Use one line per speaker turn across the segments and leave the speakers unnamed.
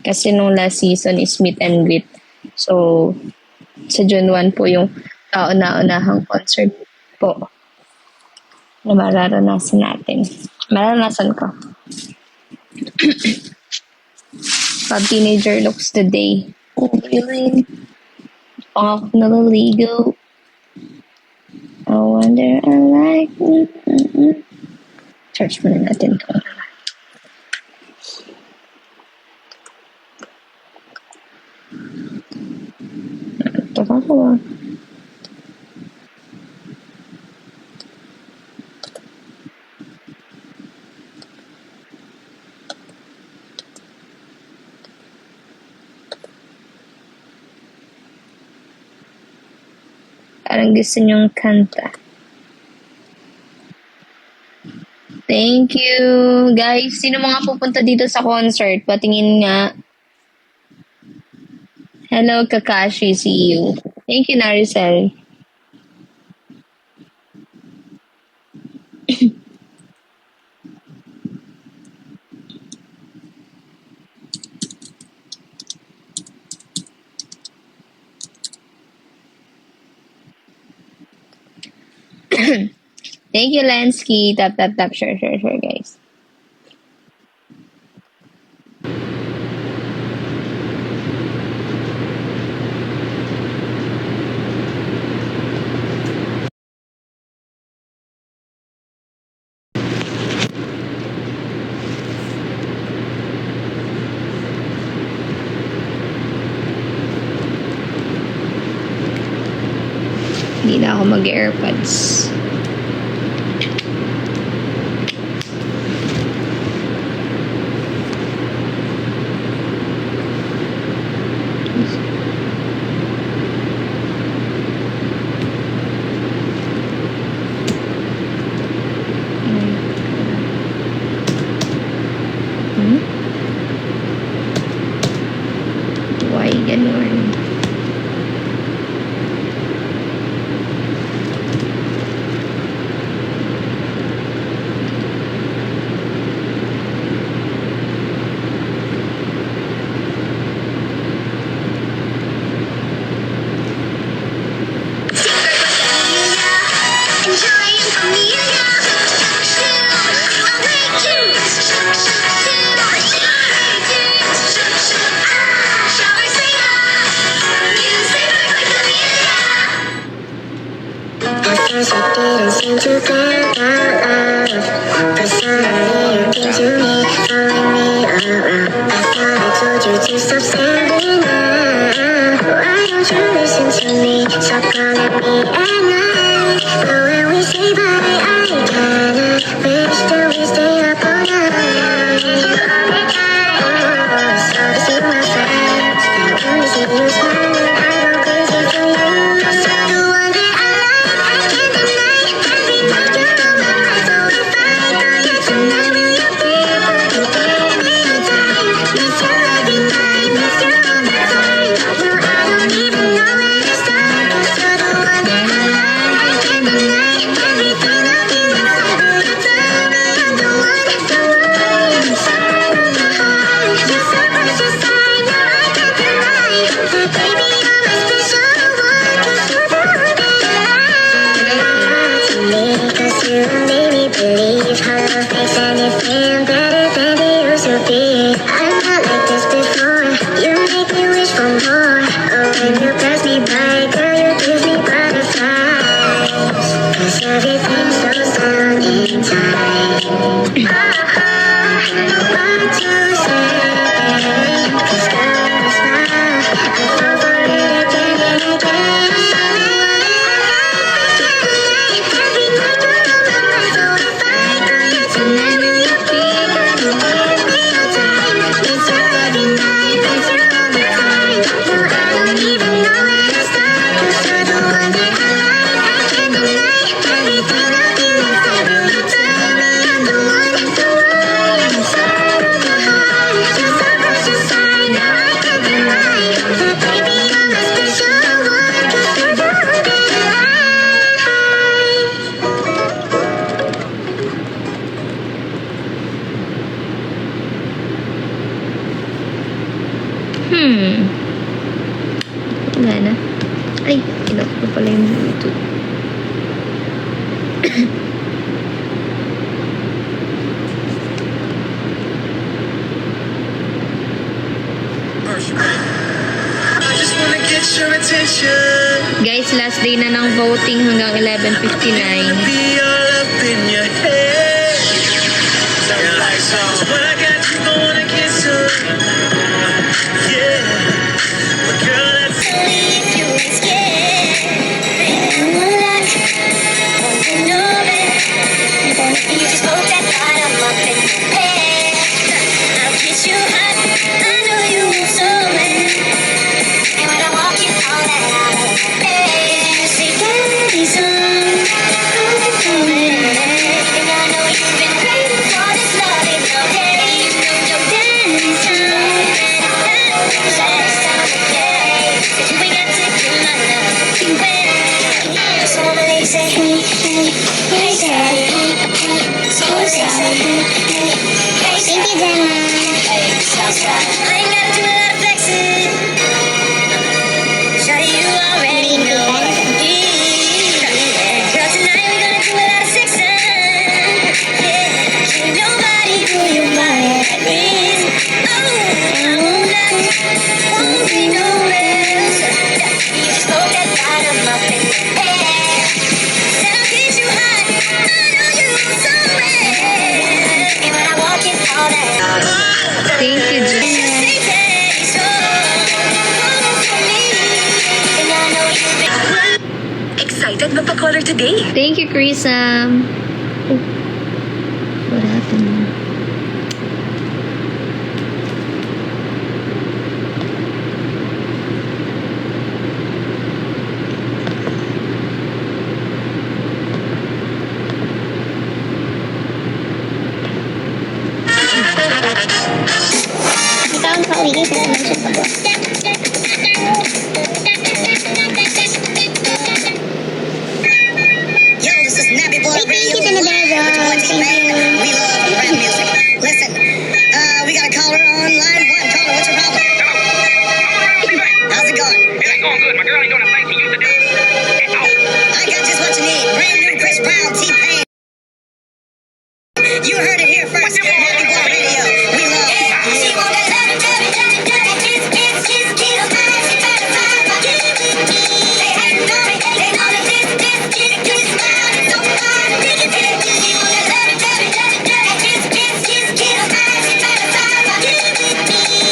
Kasi nung last season is meet and greet. So, sa June 1 po yung kauna-unahang concert po na mararanasan natin. Mararanasan ko. Pag teenager looks today. Oh, really? Pangako naliligo. I wonder I like Search muna natin ito. Teka ko ba? Parang gusto niyong kanta. Thank you. Guys, sino mga pupunta dito sa concert? Patingin nga. Hello, Kakashi. See you. Thank you, Naricel. Thank you, Lansky. Tap, tap, tap. Sure, guys. Hindi na ako mag-AirPods. Why ganun?
Cause I didn't seem to get that love. But suddenly you came to me, following me around. I thought I told you to stop standing up. Why don't you listen to me? Stop calling me at night. But when we say bye, I kinda wish that we stay up all night. So to see my friends, and when we see you smiling, I go crazy for you. You're the one that I like, I can't deny. Every night you're on my mind, so if I don't get tonight, will you please give me time? Miss you every night, miss you all the time. No, I don't even know where to start, 'cause you're the one that I like, I can't deny. Everything of you
Wala na. Ay, kinok ko pala yung Bluetooth.
I just wanna get your attention.
Guys, last day na ng voting hanggang 11:59.
Be all up in your head. When I got you going to get some. Yeah. But girl, that's
If you ain't scared, you just spoke that bottom up in your head. I'll kiss you hot. I know you want some. And when I walk you all that out of my bed, you say, "Daddy's on." And I know you've been waiting for this loving all day. You know your daddy's on. Last time we played, said you ain't got to give my love away. So they say, hey, hey, hey, daddy. So they say, hey, hey, hey, thank you, Grandma. Hey, Southside. I ain't gotta do a lot of flexing. Shawty, you already know what it is. Girl, tonight we gonna do a lot of sexing. Yeah, can't nobody do you like this. Oh, I won't lie, won't be no mess. You just spoke that bottom up in your head. Said I'll get you hot. I know you want some red. And when I walk in all that out.
Thank you, Jen.
Excited magpa-color today?
Thank you, Chris. Oh, what happened?
Ikaw ang pauwi sa mention ko po.
Yo, this is Nappy Boy Radio.
Thank you, Tanadero.
With 20
Thank you.
man. We love rap music. Listen, we got a caller on line one. Caller, what's your problem? How's it going?
It ain't going good. My girl ain't doing the thing she used to do at all.
I got just what you need. Brand new Chris Brown, T-Pain. You heard it here first. Nappy Boy Radio. We love
She want that love, kiss, kiss, kiss, kiss, she better find my kiss. They hating on me, they know that this, kiss, smile, it's so fine. She want that love, kiss, kiss, kiss, kiss, she better find my kiss.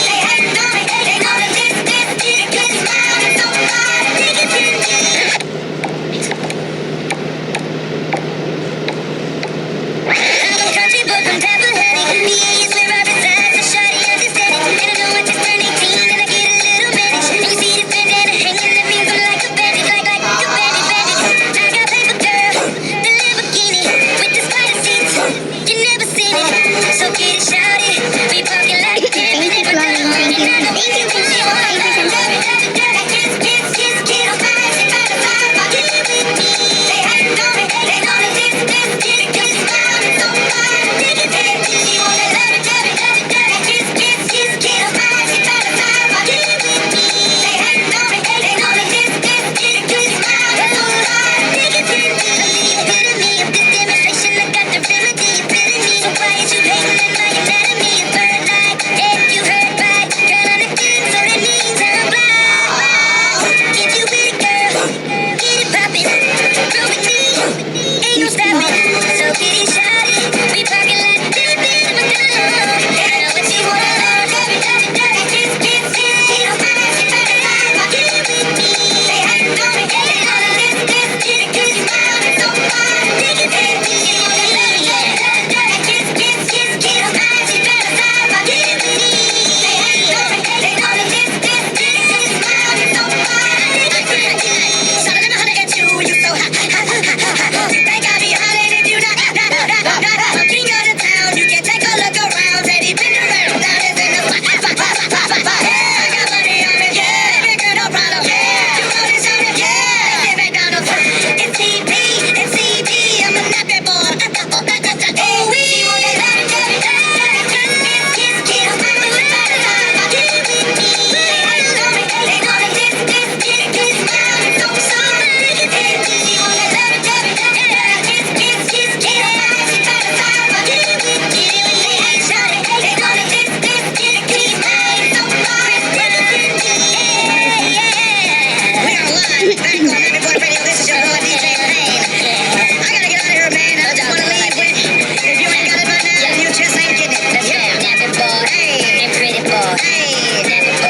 They hating on me, they know that this, kiss, smile, it's so fine.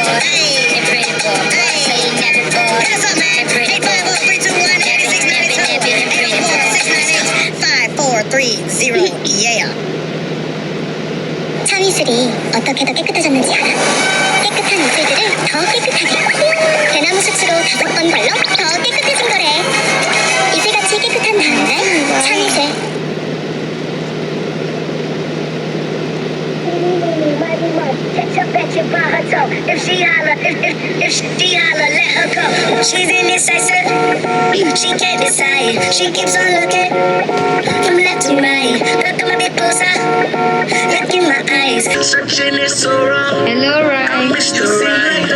Hey, pretty boy, so you never bored. Hit us up, man. 850-321-8692. 84698-54330. Yeah.
참 이슬이 어떻게 더 깨끗해졌는지 알아? 깨끗한 이슬들을 더 깨끗하게 대나무 숯으로 5번 걸러 더 깨끗해진 거래. 이슬같이 깨끗한 다음날 참 이슬.
If she holler, let her go. She's indecisive. She can't decide. She keeps on looking from left to right. Look at my closer. Look in my eyes.
Searching is so wrong.
Hello, Rai.
Wish to right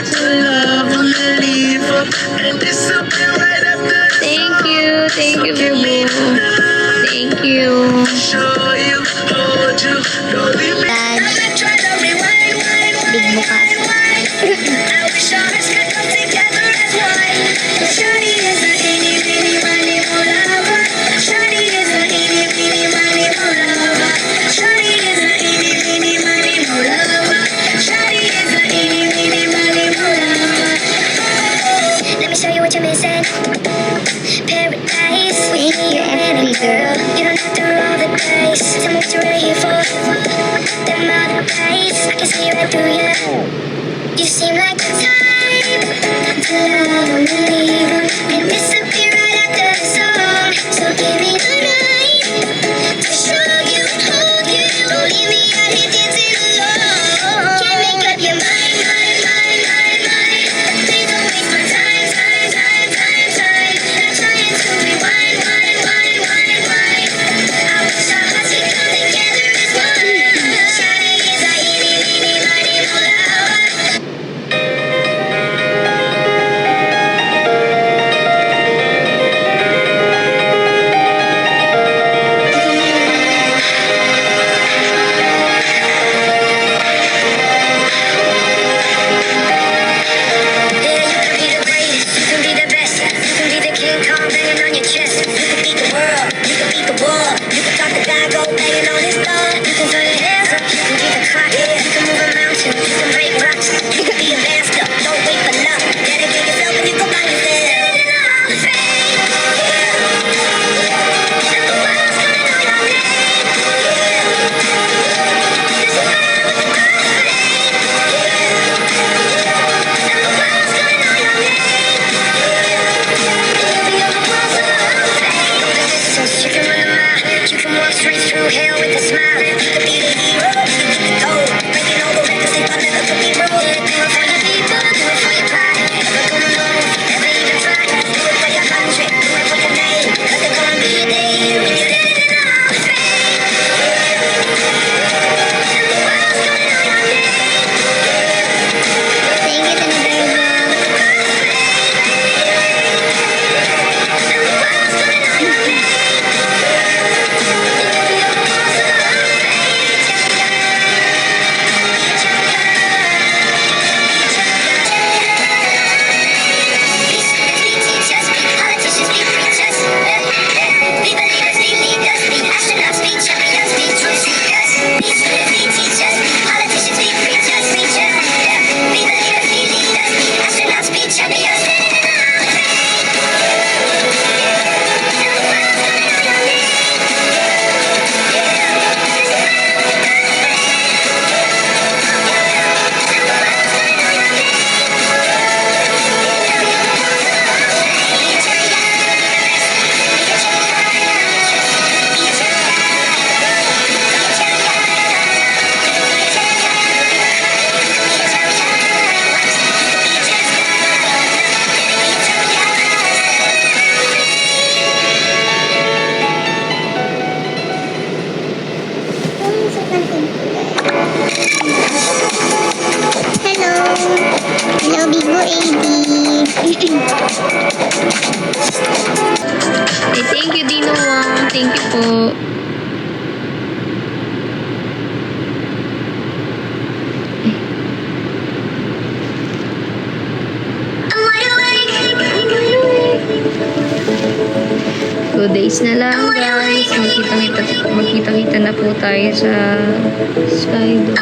to love and leave up and disappear right after.
Thank you, Bubu. Thank you.
Show you, hold you, don't leave me.
Dad,
Try to rewind,
big bukas.
I wish all this could come together as one. Shawty is a itty bitty money lover. Shawty is a itty bitty money lover. Shawty is a itty bitty money lover. Shawty is a itty bitty money lover. Let me show you what you're missing. Paradise, we need you and girl. You don't have to roll the dice. Tell me what you're ready for. Them other guys, I can see right through you. You seem like the type to love and leave and disappear right after the song. So give me the night to show you, hold you. Don't leave me out here dancing alone. Can't make up your mind. Please don't waste my time. Not trying to rewind. I wish our hearts could come together as one. Shawty is a itty bitty money lover. Yeah, you can be the greatest, you can be the best, you can be the King Kong banging on your chest. You can beat the world, you can beat the war, you can talk the guy go banging on his door. You can throw your hands up, you can beat the clock, you can move a mountain, you can break rocks, you can be a master. Don't wait for luck, dedicate yourself and you can find yourself. You can run a mile, you can walk straight through hell with a smile. You can be the hero, you can be the gold. Breaking all the records they thought never could be broken. Do it for your people, do it for your pride. Never come alone, never even try. Do it for your country, do it for your name. 'Cause there's gonna be a day when you're living in the Hall of Fame. And the world's gonna know your name.
Thank you, Tani Darbo. Hello, Big Bo AB.
Thank you, Dino Wong. Thank you po. Two days na lang, guys. Magkita-kita na po tayo sa Sky Dome.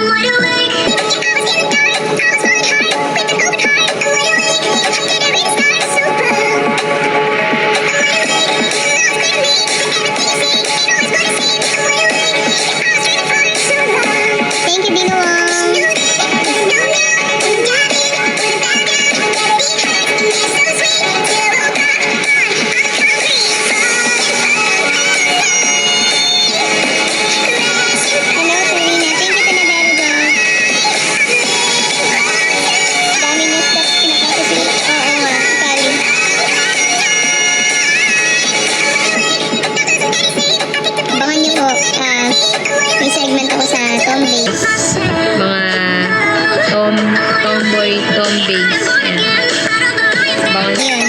base. Ayan. Abangan nyo yan.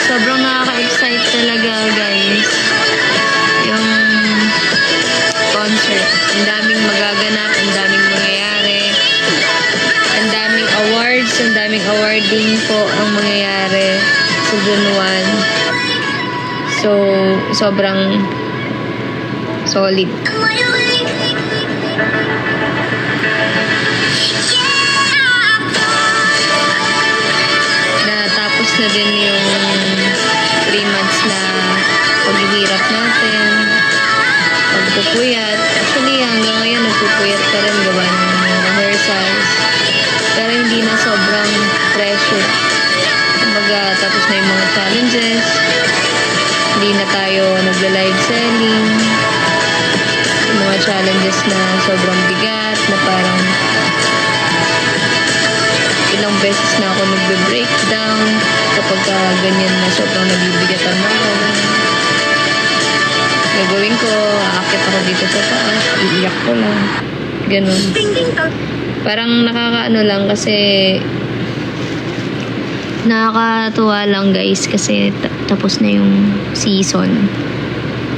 Sobrang nakaka-excite talaga, guys. Yung concert. Ang daming magaganap, ang daming mangyayari. Ang daming awards, ang daming awarding po ang mangyayari sa June 1. So, sobrang solid. Natapos na din yung 3 months na paghihirap natin, pagpupuyat. Actually, hanggang ngayon, nagpupuyat pa rin gawa ng mga rehearsals. Pero hindi na sobrang pressure. Kumbaga, tapos na yung mga challenges. Hindi na tayo nagla-live selling. Yung mga challenges na sobrang bigat, na parang ilang beses na ako nagbe-breakdown kapag ganyan na sobrang nabibigatan na ako. Gagawin ko, aakit ako dito sa taas, iiyak ko lang. Ganun. Parang nakakaano lang kasi nakakatuwa lang guys kasi tapos na yung season.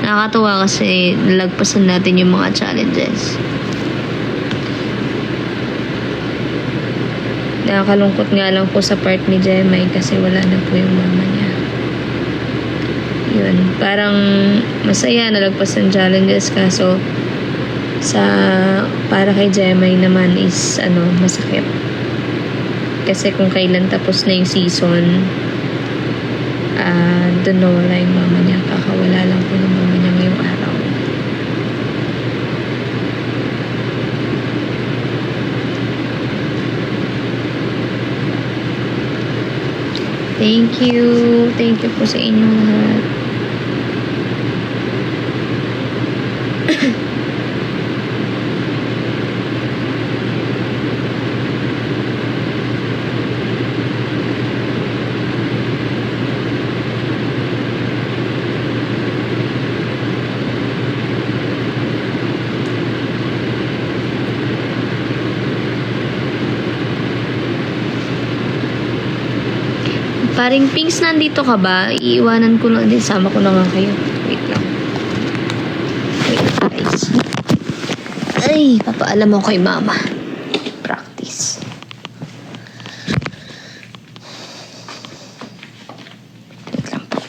Nakakatuwa kasi nalagpasan natin yung mga challenges. Nakakalungkot nga lang po sa part ni Jemay kasi wala na po yung mama niya. Yun. Parang masaya nalagpasan challenges kaso sa para kay Jemay naman is masakit. Kasi kung kailan tapos na yung season, doon nawala yung mama niya. Kakawala lang po ng mama niya ngayong araw. Thank you. Thank you po sa inyong lahat. Paring Pinks, nandito ka ba? Iiwanan ko lang din. Sama ko na nga kayo. Wait lang. Wait guys. Ay, papaalam mo kay mama. Practice. Wait lang po.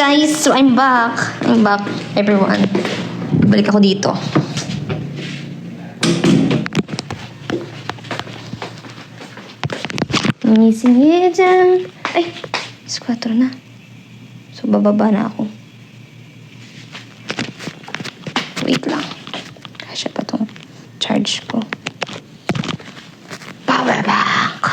guys, so I'm back. I'm back, everyone. Balik ako dito. Sige dyan. Ay, 4 na. So, bababa na ako. Wait lang. Kasya pa tong charge ko. Power bank.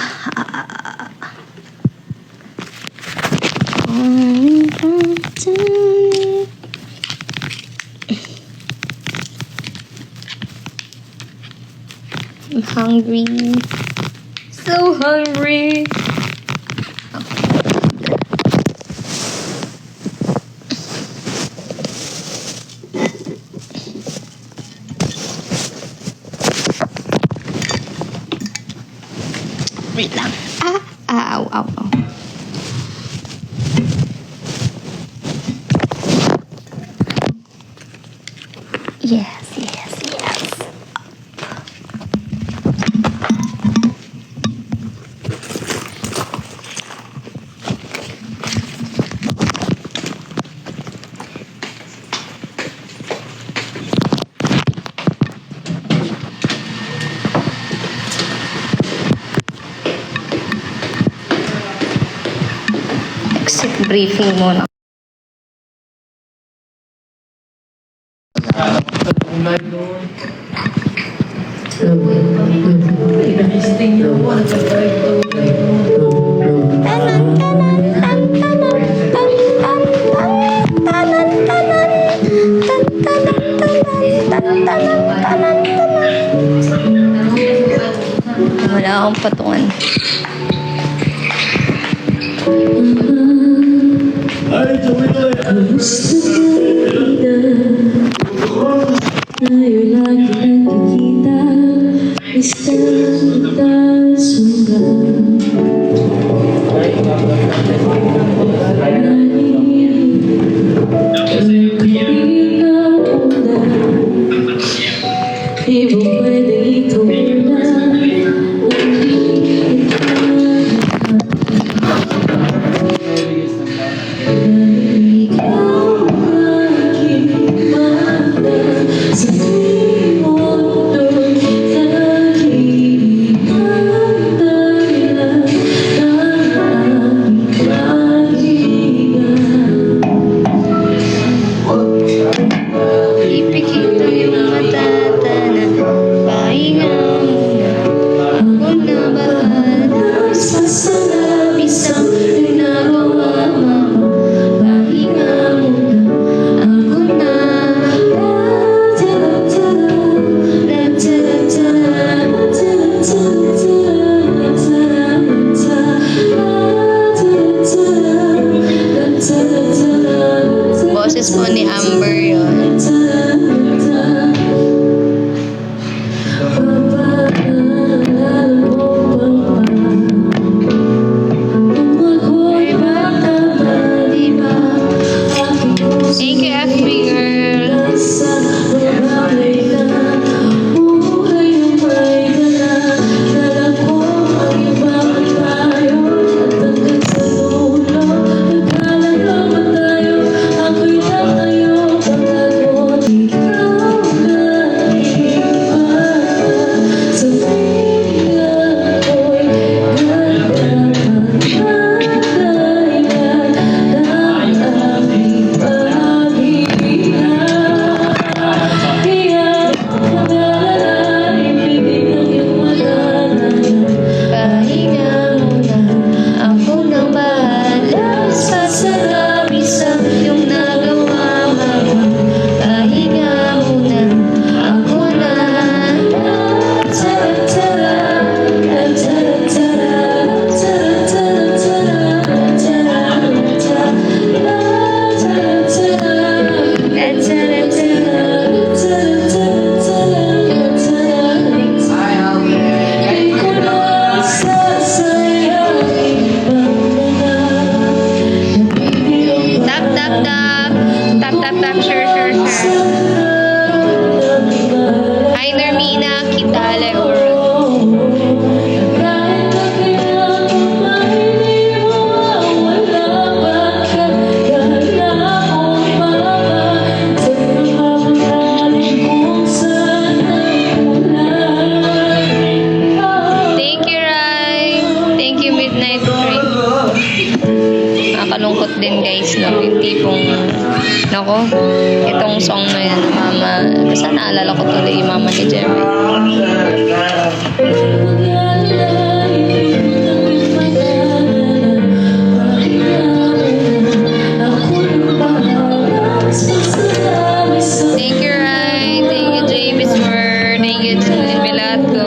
I'm hungry. So hungry. Wait lang. Ow, ow, ow. Yes, yes, yes. Exit briefing muna. Wala akong patungan.
Tayo lagi nagkikita, isa kita sumba. Di mo pwede itulan.
Ipikita yung matatana. Basta naalala ko tuloy yung mama ni Jerry. Thank you, Rai. Thank you, James Word. Thank you, Julie Velasco.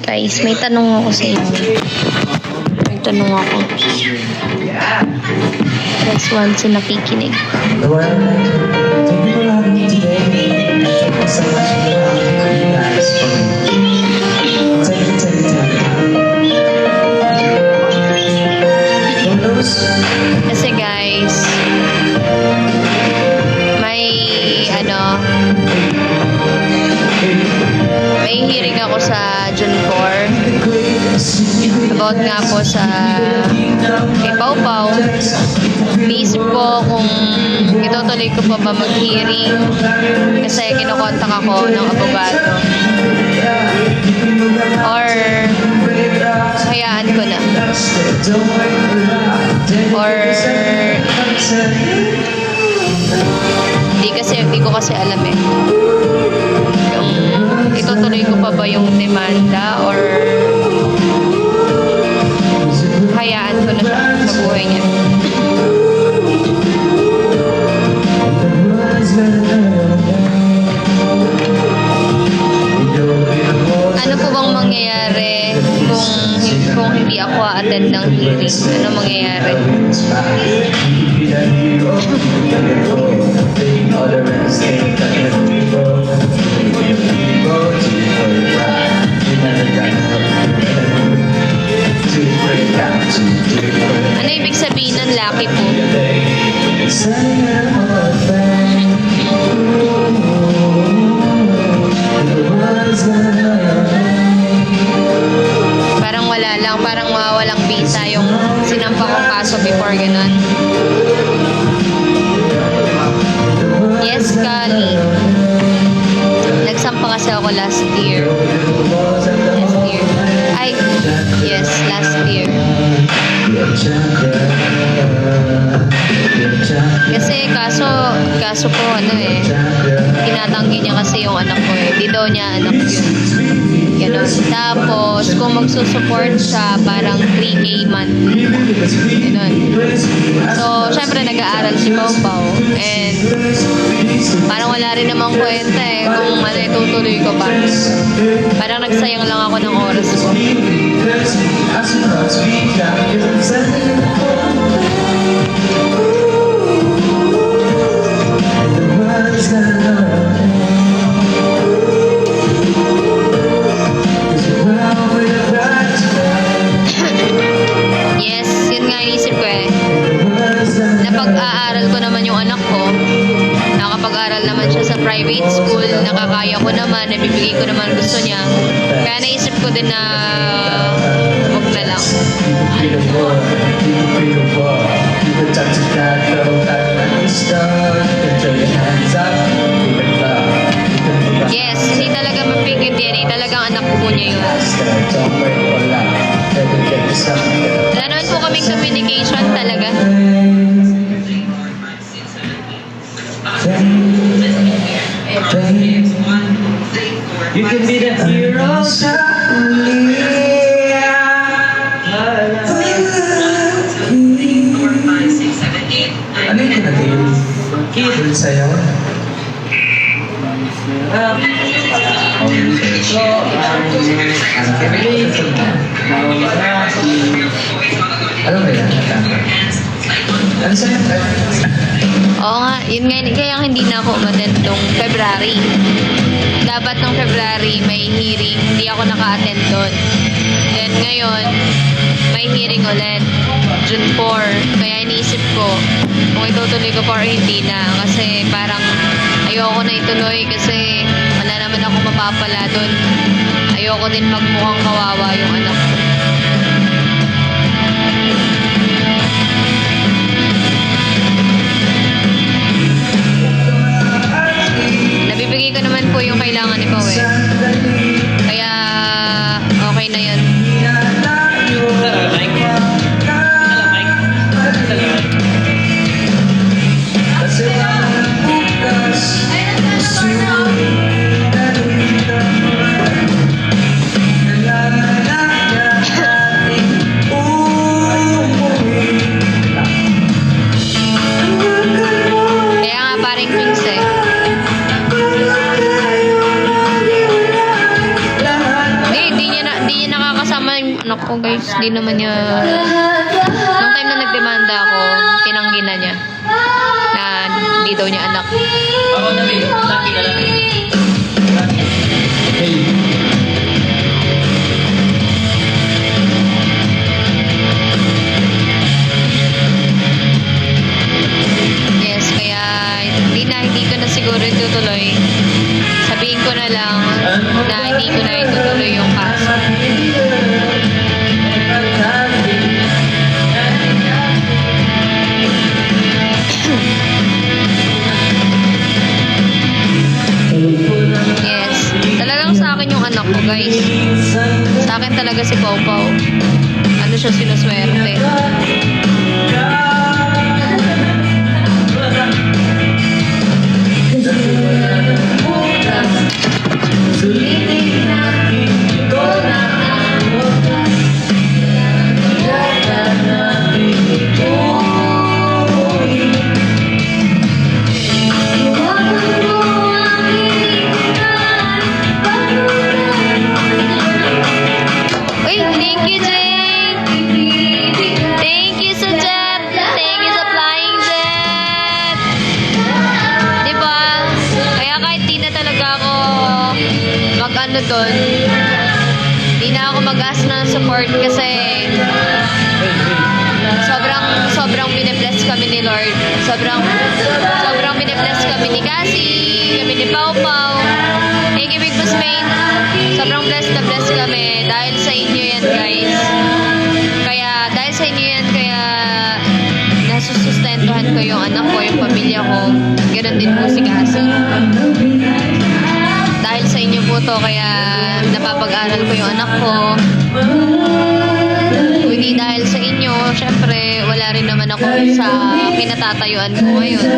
Guys, may tanong ako sa inyo. May tanong ako. Press 1 sa nakikinig.
Well, thank you for having me today. Thank you so much for you guys for me. Take it. Who knows?
Kasi guys, may hearing ako sa June 4 about nga po sa kay Pau Pau. Naisip ko kung itutuloy ko pa ba mag-hearing kasi kinokontak ako ng abogado or hayaan ko na or hindi ko kasi alam eh yung itutuloy ko pa ba yung demanda or hayaan ko na siya sa buhay niya. Ano po bang mangyayari kung hindi ako attend ng hearing? Ano mangyayari? Ano ibig sabihin ng lucky po? Parang wala lang, parang mawawalang visa yung sinampa kong kaso before ganun. Yes, Kali. Nagsampa kasi ako last year. Ay, yes, last year. Kasi kaso po tinatanggi niya kasi yung anak ko eh. Di daw niya anak yun. Ganun. Tapos, kung magsusupport siya, parang 3K monthly. Ganun. So, syempre, nag-aaral si Pau Pau. And, parang wala rin namang kwenta eh. Kung tutuloy ko pa. Parang nagsayang lang ako ng oras ko. Yes, yun nga inisip ko eh. Napag-aaral ko naman yung anak ko. Nakapag-aral naman siya sa private school. Nakakaya ko naman, nabibigay ko naman gusto niya. Kaya naisip ko din na wag na lang.
the touch of God, throw back like a stone. You can throw your hands up, you can clap, you can move up.
Yes, hindi talaga mapigil yan. Talagang anak po niya yun.
Don't worry or laugh, let it get yourself together.
Wala naman po kaming communication talaga.
You can be the hero. Ano yung kinatid? Kid sa'yo? Ano ba yan? Ano sa'yo?
Oo nga, yun nga, kaya hindi na ako umattend nung February. Dapat nung February may hearing, hindi ako naka-attend doon. Then ngayon, may hearing ulit, June 4. Kaya iniisip ko kung itutuloy ko pa or hindi na. Kasi parang ayoko na ituloy kasi wala naman ako mapapala doon. Ayoko din magmukhang kawawa yung anak ko. Nabibigay ko naman po yung kailangan ni Pao eh. Kaya okay na yun. Kaya nga paring Pings eh. Hindi niya nakakasama yung anak ko guys. Hindi naman niya... Nung time na nagdemanda ako, tinanggi na niya. Na hindi daw niya anak.
Ako na rin, lucky na lang. Hey.
Yes, kaya hindi ko na siguro itutuloy. Sabihin ko na lang na hindi ko na itutuloy yung kaso. Yes, talagang sa akin yung anak ko guys. Sa akin talaga si Pao Pao. Ano siya, sinuswerte. Uy, thank you, Jay! Thank you sa jet! Thank you sa flying jet! Diba? Kaya kahit di na talaga ako mag-ano doon, di na ako mag-ask ng support kasi sobrang binibless kami ni Lord. Sobrang binibless kami ni Cassie, kami ni Pao Pao. Thank you, Big Boss Main. Sobrang blessed na blessed kami dahil sa inyo yan, guys. Kaya, dahil sa inyo yan, kaya nasusustentuhan ko yung anak ko, yung pamilya ko. Ganon din po si Cassie. Dahil sa inyo po to, kaya napapag-aral ko yung anak ko. Kung hindi dahil sa inyo, syempre, wala rin naman ako sa kinatatayuan ko ngayon.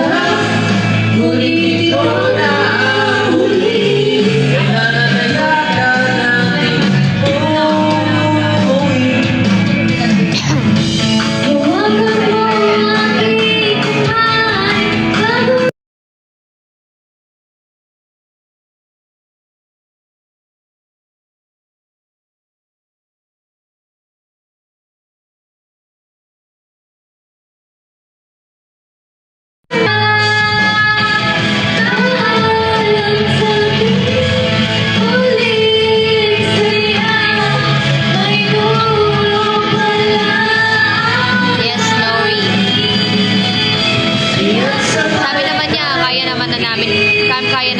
Yes, Noe. Sabi naman niya, kaya na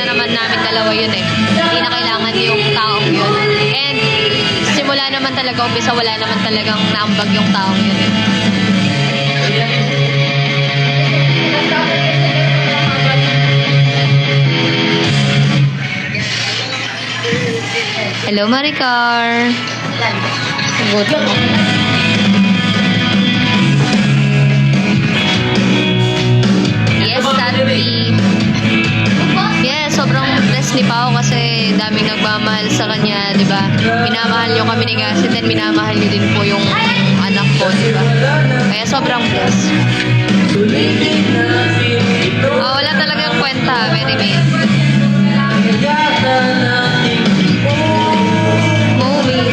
naman namin dalawa yun eh. Hindi na kailangan yung taong yun. And simula naman talaga, umpisa wala naman talagang naambag yung taong yun eh. Hello, Maricar. Gutom ako. Yes, Sandy. Yes, sobrang blessed ni Pao kasi daming nagmamahal sa kanya, di ba? Minamahal niyo kami ni Gassi, then minamahal niyo din po yung anak ko, di ba? Kaya sobrang blessed. Wala talagang kwenta, Mary May. Movie.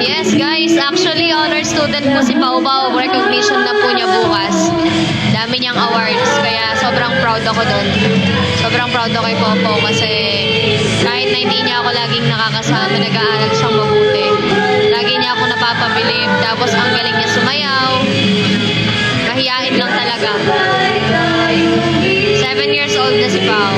Yes, guys. Actually, honor student po si Pao Pao. Recognition na po niya bukas. Dami niyang awards. Kaya sobrang proud ako doon. Sobrang proud ako kay Pao Pao kasi kahit na hindi niya ako laging nakakasama, nag-aaral siyang mabuti. Lagi niya ako napapabilib. Tapos ang galing niya sumayaw. Mahiyain lang talaga. 7 years old na si Pao.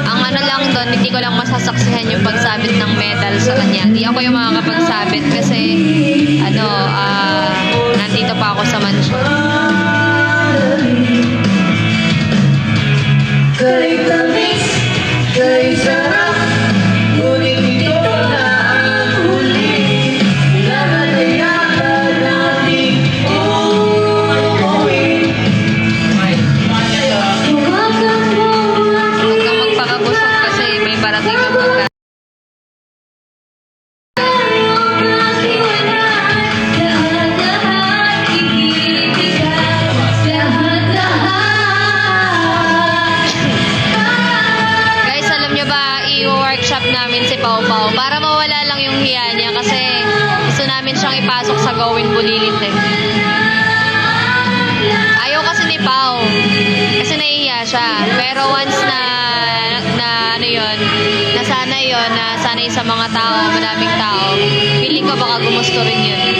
Ang ano lang doon, hindi ko lang masasaksihan yung pagsabit ng medal sa kanya. Hindi ako yung makakapagsabit kasi nandito pa ako sa mansion.
Kay tamis, kay sarap, ngunit ito na ang huli. Pinakadayata natin uuwi.
Huwag kang magpakabusog kasi may parating kang pagkain. Guys, alam nyo ba, i-workshop namin si Pao Pao para mawala lang yung hiya niya kasi gusto namin siyang ipasok sa Gawin Bulilit eh. Ayaw kasi ni Pao kasi nahihiya siya. Pero once na ano yun, nasanay yun, nasanay sa mga tao, madaming tao, feeling ko baka gumusto rin yun.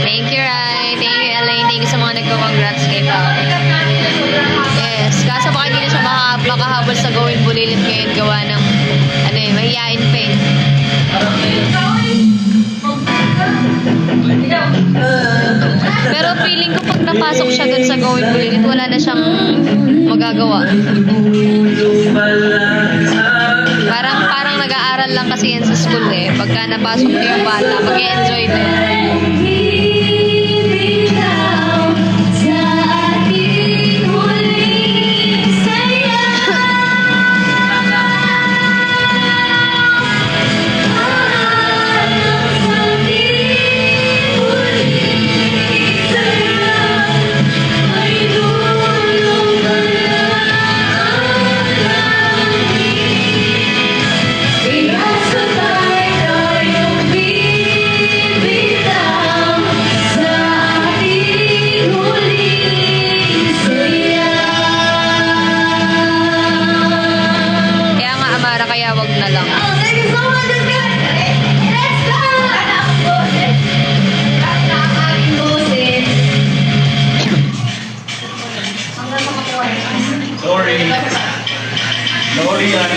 Thank you, Rai. Thank you, Elaine. Thank you sa mga nagko-congrats kay Pao. Yes. Kaso baka hindi na siya makahabol sa Gawin Bulilit ngayon gawa ng mahihain pa eh. Pero feeling ko pag napasok siya dun sa Gawin Bulilit, wala na siyang magagawa. Parang nag-aaral lang kasi yan sa school eh. Pagka napasok yung bata, mag-enjoy din. Kaya wag na lang.
Sorry. Sorry yan.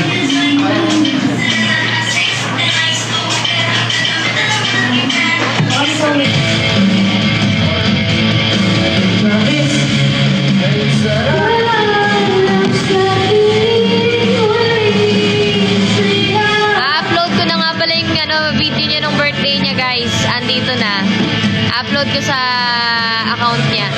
Tamis, kay sarap,
upload ko na nga pala yung video niya nung birthday niya, guys. Andito na. Upload ko sa account niya.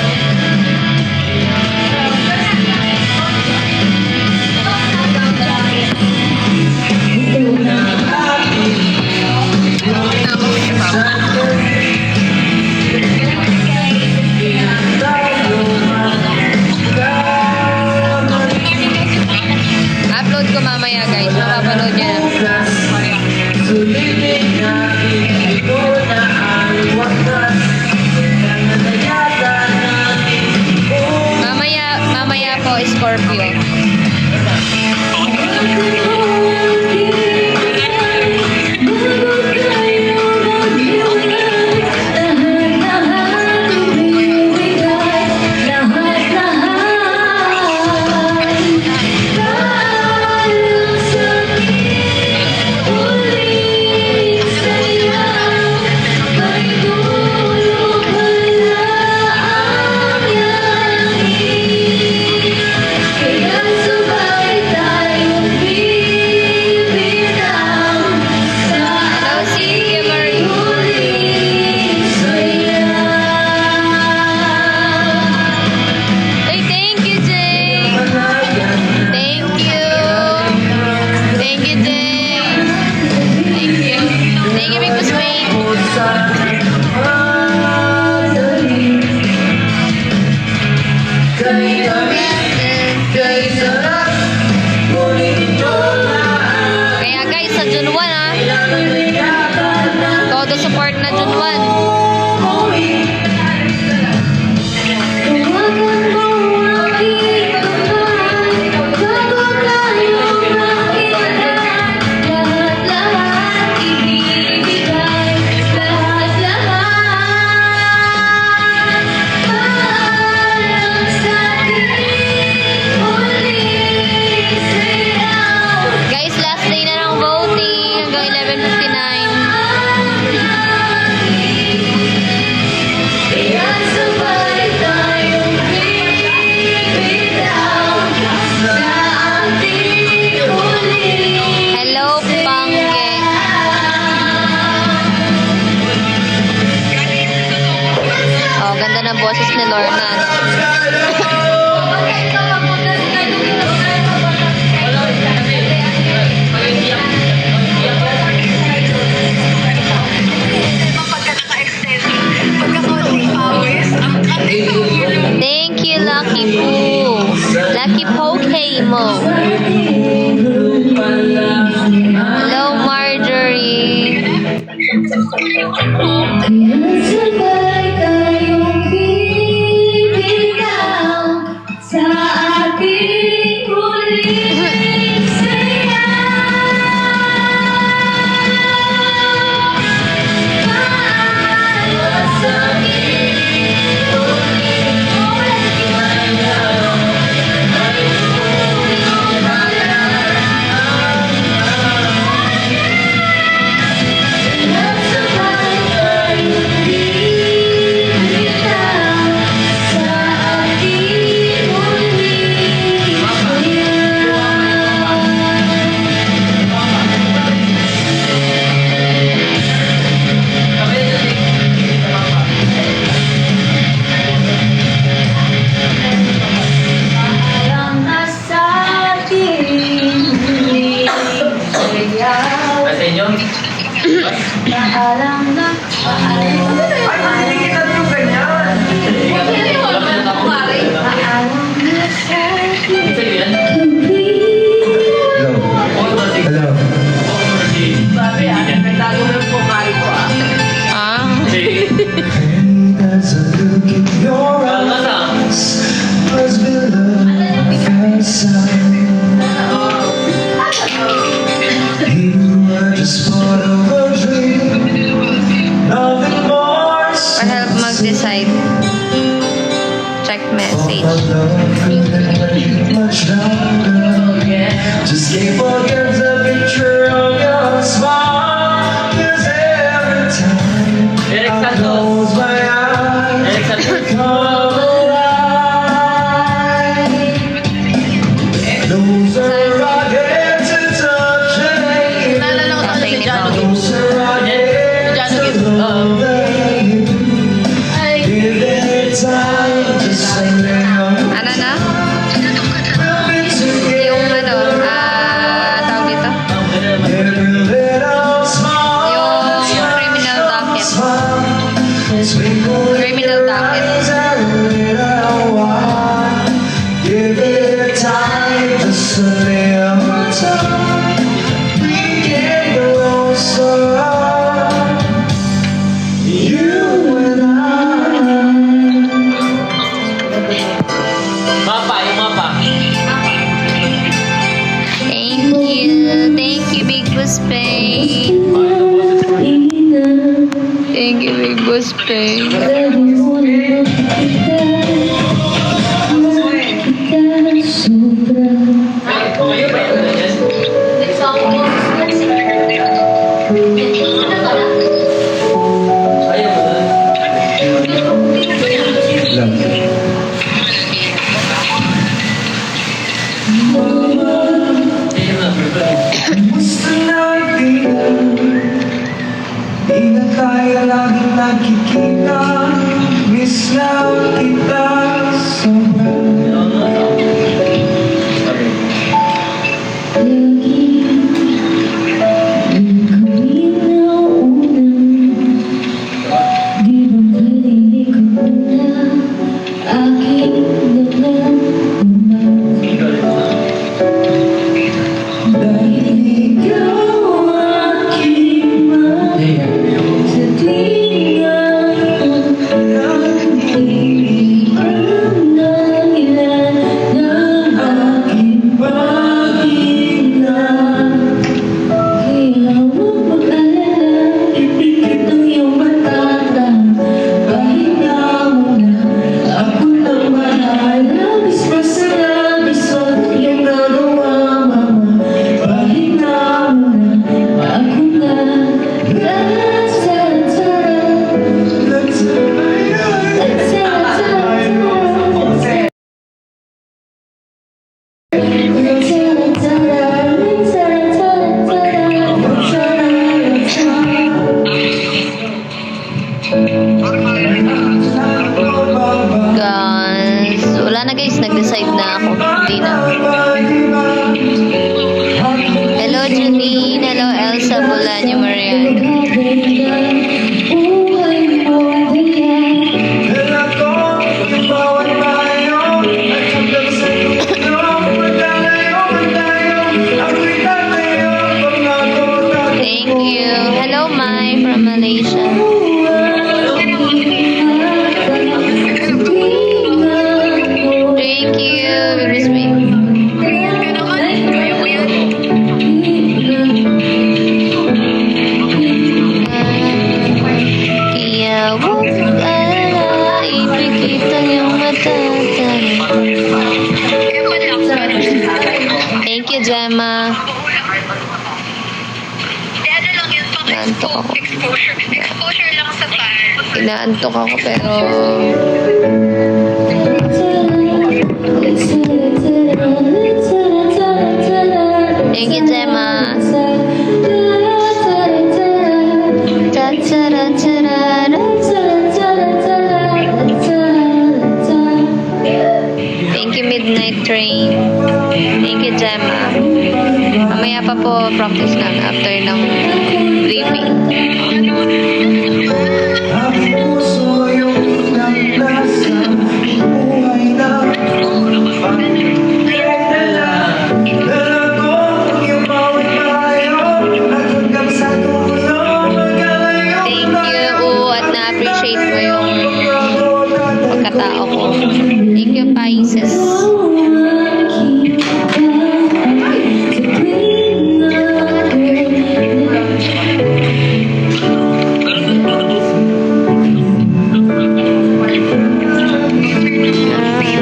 Upload ko mamaya, guys. Mapapanood niya na.
Sulitin natin ito na ang wakas. Pinakadayata natin
Thank you, Big Boss Wayne. Kaya guys, sa June 1 todo support na June 1. Guys, last day na ng voting hanggang 11:59. Hello, Pangge. Oh, ganda ng boses ni Lorna. Thank you, Lucky Poo. Lucky Pokemon. Hello, Marjorie.
Sabay tayong bibitaw sa ating huling saya. Paano sa paalam na
Hello. There's a look in your eyes. Must be love at first sight. You were just part of a dream. Nothing more.
Pa-help mag-decide. Check message.
Much longer. Just can't forget the picture of your smile. 'Cause every time I close my eyes, come alive. Those are our hands to touch and
Tatay ni Pao.
those are our hands to love and give it time to say
Ano na? Yung ano, tawag dito? Yung criminal docket. Criminal docket.
Give it time, just a little time. We can go so long. You and I.
Thank you, Big Boss Pay. Thank you, Big Boss Pay.
Gusto natin, di na tayo laging nakikita. Miss lang kita sobra.
Lagi ang gawin na
Jean, hello Elsa Bolaño Mariano.
Dala ko yung bawat payo at hanggang sa dulo magkalayo man tayo. Ako'y tatayo pag ako tatayo.
Thank you. Hello Mai from Malaysia. Thank you. We miss me. Kaya huwag alala, ipikita niyong matatala. Thank you, Gemma.
Ano lang yun,
Naantok ako.
exposure. Exposure lang sa fan.
Inaantok ako pero thank you, Gemma. Thank you, Midnight Train. Thank you, Gemma. Mamaya pa po practice lang after ng briefing.
Aking puso yung unang nasa buhay na pagdala. Dala ko yung bawat payo at hanggang sa dulo magkalayo.
Thank you, at na-appreciate mo yung pagkatao ko. Thank you, Pisces.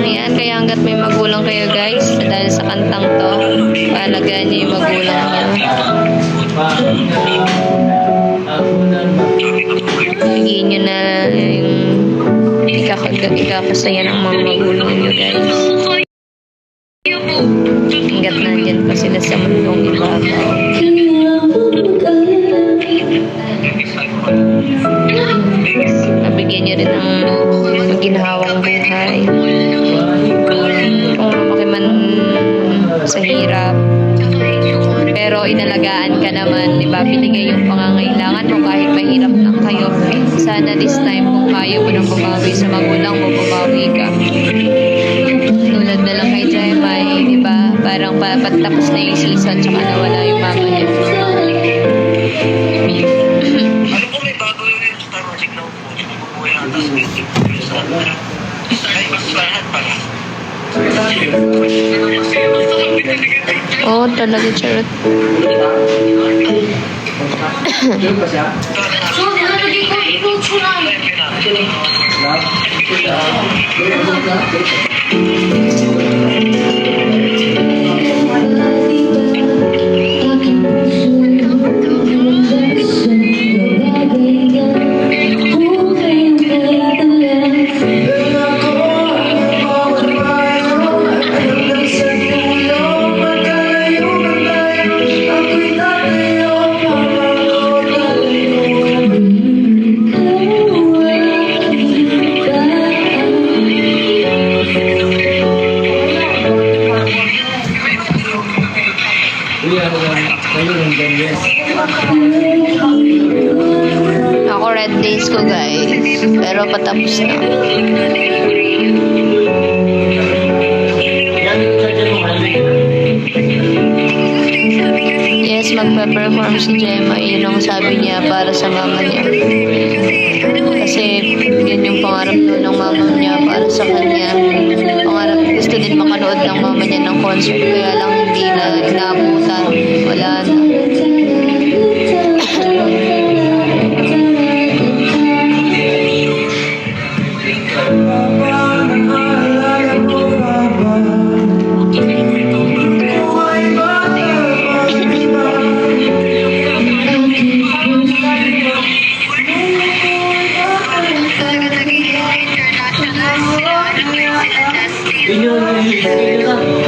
Yan, kaya hanggat may magulang kayo guys, dahil sa kantang to, paalagaan niyo yung magulang niyo. Bigyan nyo na yung ikakasaya ng mga magulang niyo guys. Hanggat nandyan pa sila sa mundong ibabaw. Nabigyan nyo rin ng maginhawang buhay. Kung lumaki man sa hirap, pero inalagaan ka naman, di ba? Binigay yung pangangailangan mo kahit mahirap lang kayo. Sana this time kung kaya mo nang bumawi sa magulang mo, bumawi ka. Tulad na lang kay Jaimay, di ba? Parang patapos na yung season, tsaka nawala yung mama niya.
Ano po may bago yung Star Magic na upo? Bubuhay ata sa meeting. Ay, mas lahat pala.
Oo, talaga, charot.
So, nalagay ko yung tsunami.
Dala ko yung bawat payo at hanggang sa dulo magkalayo man tayo. Ako'y tatayo pag ako tatayo.
Ako red days ko guys, pero patapos na. Yes, magpe-perform si Gemma. Yun ang sabi niya para sa mama niya. Kasi yun yung pangarap doon ng mama niya para sa kanya. Pangarap, gusto din makanood ng mama niya ng concert. Kaya lang hindi na inaabutan. Wala na.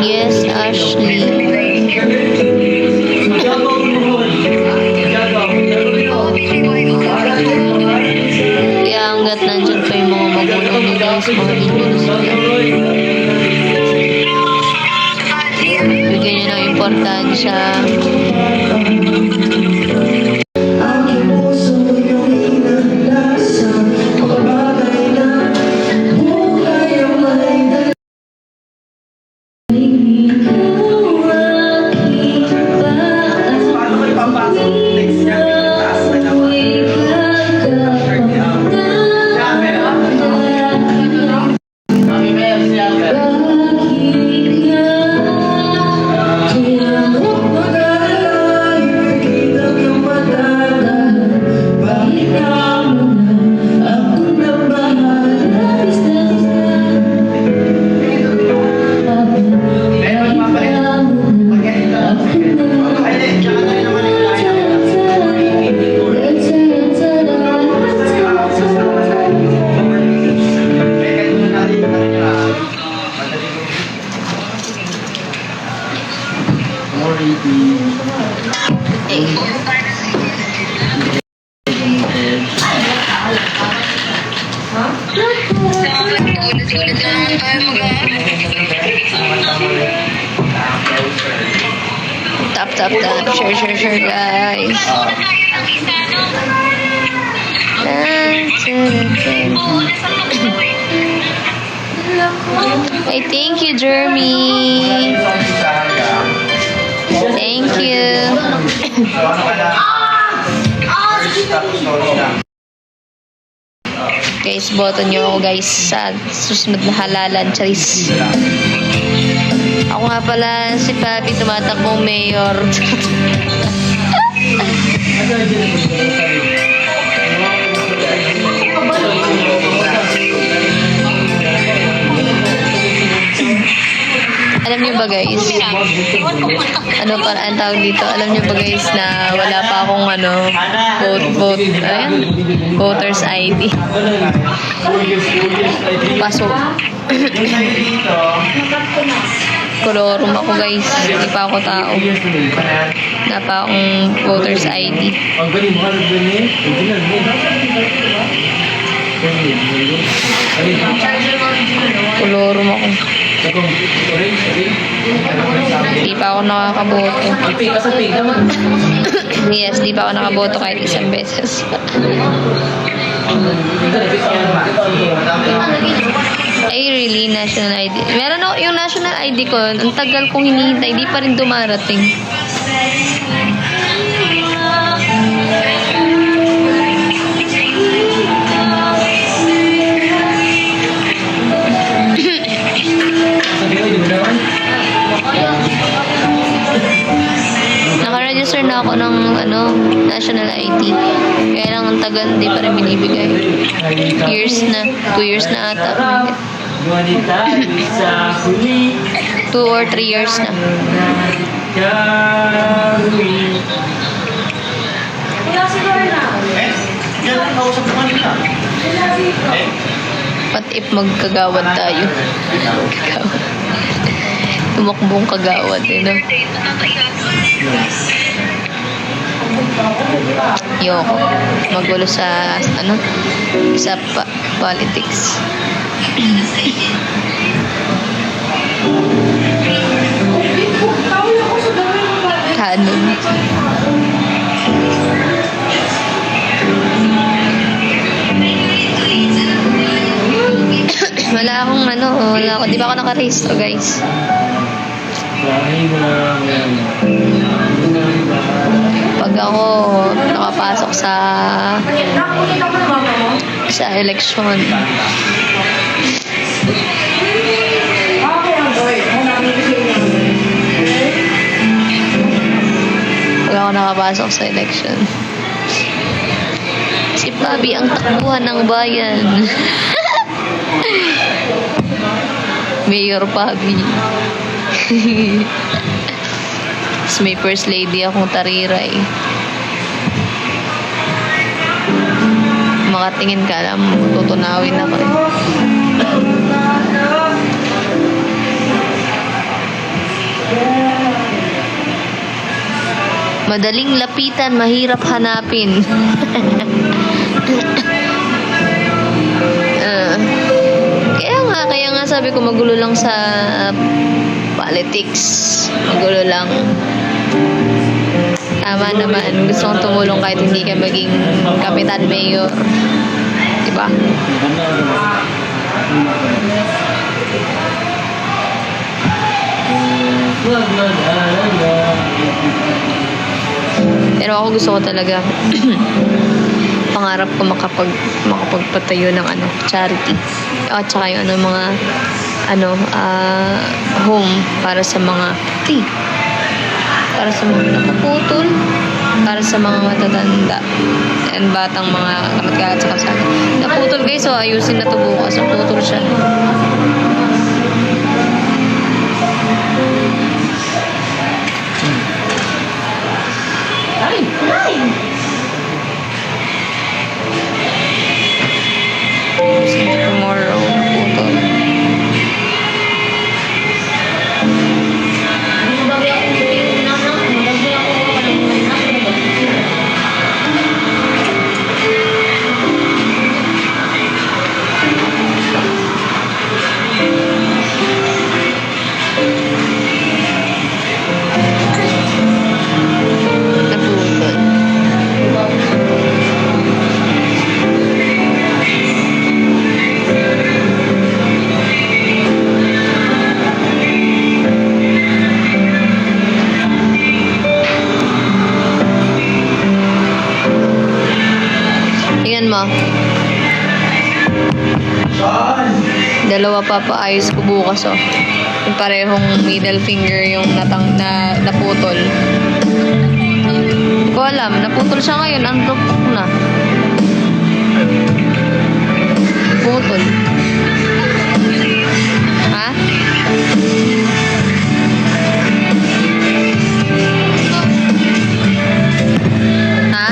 Yes, Ashley. Kaya hanggat nandyan pa yung mga magulang ni guys, mahalin nyo na sila. Bigyan nyo ng importansya. Tap, tap, tap. Share, guys. Hey, thank you, Jeremy. Thank you. Guys, boto nyo ako guys sa susunod na halalan, Charis. Ako nga pala si Papi, tumatakbong mayor. Alam niyo ba guys? Ano para ang tawag dito? Alam niyo ba guys na wala pa akong voters ID. Pasok. Kolorum ako guys. Hindi pa ako tao. Wala pa akong voters ID. Kolorum ako. Di pa ako nakakaboto. Yes, di pa ako nakaboto kahit isang beses. Ay, really? National ID? Meron ako yung national ID ko. Ang tagal kong hinihintay. Di pa rin dumarating. Naka-register na ako ng national ID. Kaya lang ang tagal, hindi pa rin binibigay. Years na. 2 years na ata. 2 or 3 years na. What if magkagawad tayo? Tumakbong kagawad, no? Yoko. Magulo sa, sa politics. Kanon. Di ba ako nakarehistro, guys? Pag ako nakapasok sa eleksyon, si Bobby ang takbuhan ng bayan. Mayor Bobby. Tapos may first lady akong tariray. Makatingin ka lang, tutunawin ako eh. Madaling lapitan, mahirap hanapin. Kaya nga sabi ko magulo lang sa politics. Magulo lang. Tama naman. Gusto kong tumulong kahit hindi ka maging kapitan mayor. Diba? Pero ako gusto ko talaga pangarap ko makapagpatayo ng charity. At saka yung mga home para sa mga nakaputol, para sa mga matatanda and batang mga kamat-kalat sa kalsada. Naputol guys, so ayusin na to bukas. Naputol siya. Ayusin na tomorrow. Naputol.
Bagay ako sa tingin na anak mo. Bagay ako walang anak mo.
Naputol. Tingnan mo. Dalawa papaayos ko bukas, oh. Yung parehong middle finger yung naputol. Hindi ko alam. Naputol siya ngayon. Unlock na. Putol. Ha? Ha?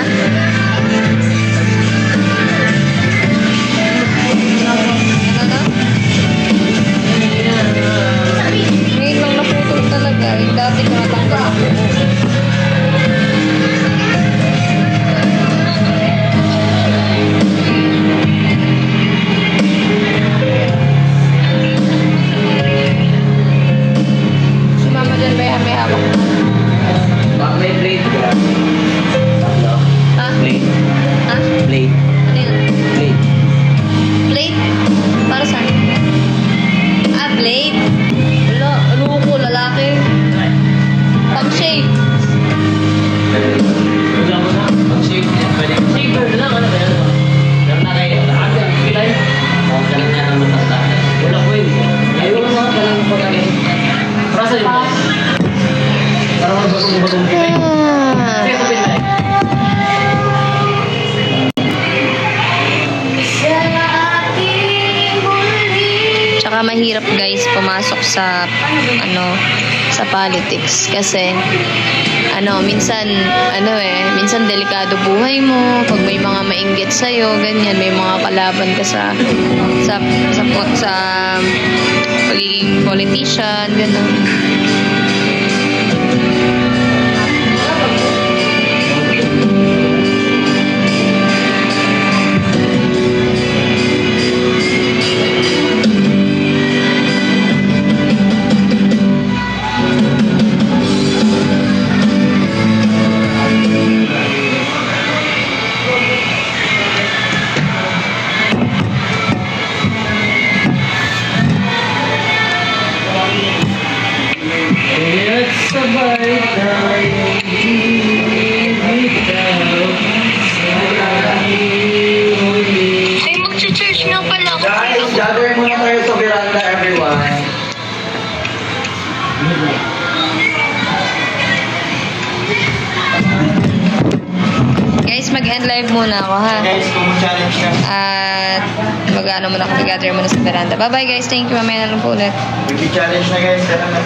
Ngayon lang naputol talaga. Dati ko natanggal ang buo. Si mama dyan may hawak.
Bakit may blade ka? Tatlo?
Ha?
Blade.
Ha?
Blade.
Ano yun?
Blade.
Blade? Para saan? Ah, blade. Wala, ano ko, lalaki. Pang-shave.
Wala mo na. Pag-shave niya. Pwede. Shaver na lang. Ano ba yan? Lang na kayo. Lahat yan. Pilay. Huwag ka lang yan ang matanda. Wala ko yun. Ayaw mo ka lang pagkakain. Para sa'yo. Para mag-batong-batong pilay. Kasi ito pilay.
Tsaka mahirap guys pumasok sa sa politics kasi minsan delikado buhay mo pag may mga mainggit sa ganyan, may mga kalaban ka sa pagiging politician, ganun.
Kaya't sabay tayong bibitaw sa huli.
Ay, mag-church na pala ako.
Guys, gather muna tayo sa veranda, everyone.
Guys, mag-end live muna ako ha.
Guys, kung challenge ka,
At mag-gather muna sa veranda. Bye bye guys, thank you, mamaya na lang po ulit.
mag-challenge na guys, tara na.